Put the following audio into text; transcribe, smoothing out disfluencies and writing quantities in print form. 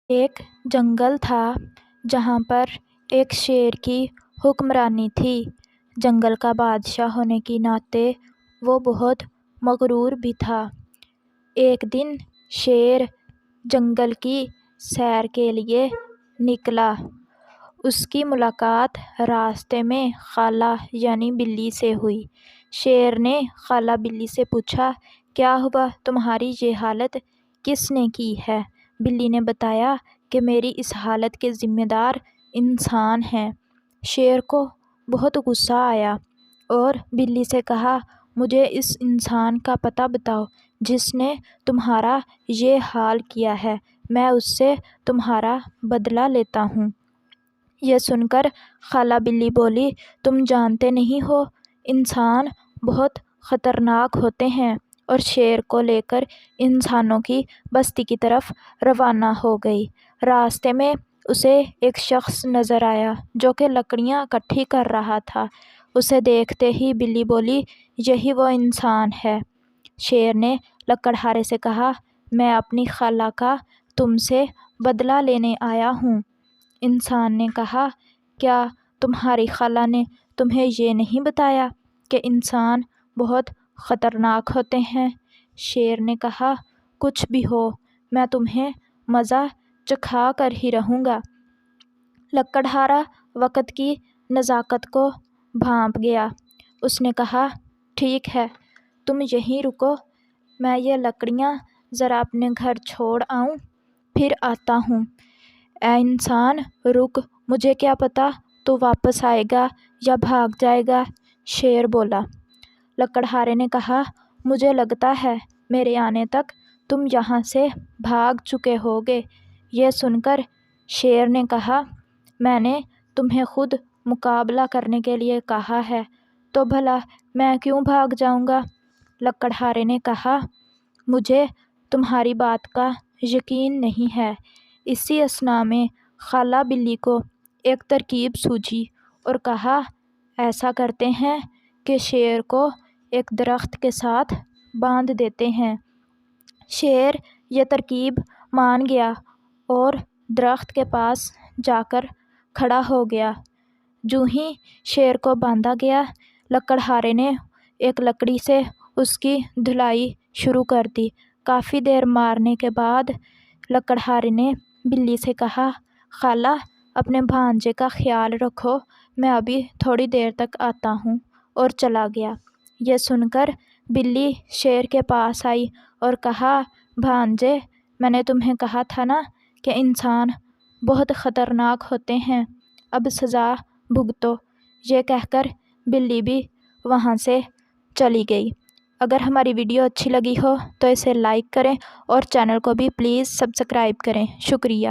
ایک جنگل تھا جہاں پر ایک شیر کی حکمرانی تھی۔ جنگل کا بادشاہ ہونے کے ناطے وہ بہت مغرور بھی تھا۔ ایک دن شیر جنگل کی سیر کے لیے نکلا۔ اس کی ملاقات راستے میں خالہ یعنی بلی سے ہوئی۔ شیر نے خالہ بلی سے پوچھا، کیا ہوا؟ تمہاری یہ حالت کس نے کی ہے؟ بلی نے بتایا کہ میری اس حالت کے ذمہ دار انسان ہیں۔ شیر کو بہت غصہ آیا اور بلی سے کہا، مجھے اس انسان کا پتہ بتاؤ جس نے تمہارا یہ حال کیا ہے، میں اس سے تمہارا بدلہ لیتا ہوں۔ یہ سن کر خالہ بلی بولی، تم جانتے نہیں ہو، انسان بہت خطرناک ہوتے ہیں، اور شیر کو لے کر انسانوں کی بستی کی طرف روانہ ہو گئی۔ راستے میں اسے ایک شخص نظر آیا جو کہ لکڑیاں اکٹھی کر رہا تھا۔ اسے دیکھتے ہی بلی بولی، یہی وہ انسان ہے۔ شیر نے لکڑہارے سے کہا، میں اپنی خالہ کا تم سے بدلہ لینے آیا ہوں۔ انسان نے کہا، کیا تمہاری خالہ نے تمہیں یہ نہیں بتایا کہ انسان بہت خطرناک ہوتے ہیں؟ شیر نے کہا، کچھ بھی ہو، میں تمہیں مزہ چکھا کر ہی رہوں گا۔ لکڑہارا وقت کی نزاکت کو بھانپ گیا۔ اس نے کہا، ٹھیک ہے، تم یہیں رکو، میں یہ لکڑیاں ذرا اپنے گھر چھوڑ آؤں، پھر آتا ہوں۔ اے انسان، رک، مجھے کیا پتہ تو واپس آئے گا یا بھاگ جائے گا؟ شیر بولا۔ لکڑہارے نے کہا، مجھے لگتا ہے میرے آنے تک تم یہاں سے بھاگ چکے ہوگے۔ یہ سن کر شیر نے کہا، میں نے تمہیں خود مقابلہ کرنے کے لیے کہا ہے، تو بھلا میں کیوں بھاگ جاؤں گا؟ لکڑہارے نے کہا، مجھے تمہاری بات کا یقین نہیں ہے۔ اسی اثنا میں خالہ بلی کو ایک ترکیب سوجھی اور کہا، ایسا کرتے ہیں کہ شیر کو ایک درخت کے ساتھ باندھ دیتے ہیں۔ شیر یہ ترکیب مان گیا اور درخت کے پاس جا کر کھڑا ہو گیا۔ جوں ہی شیر کو باندھا گیا، لکڑہارے نے ایک لکڑی سے اس کی دھلائی شروع کر دی۔ کافی دیر مارنے کے بعد لکڑہارے نے بلی سے کہا، خالہ، اپنے بھانجے کا خیال رکھو، میں ابھی تھوڑی دیر تک آتا ہوں، اور چلا گیا۔ یہ سن کر بلی شیر کے پاس آئی اور کہا، بھانجے، میں نے تمہیں کہا تھا نا کہ انسان بہت خطرناک ہوتے ہیں، اب سزا بھگتو۔ یہ کہہ کر بلی بھی وہاں سے چلی گئی۔ اگر ہماری ویڈیو اچھی لگی ہو تو اسے لائک کریں اور چینل کو بھی پلیز سبسکرائب کریں۔ شکریہ۔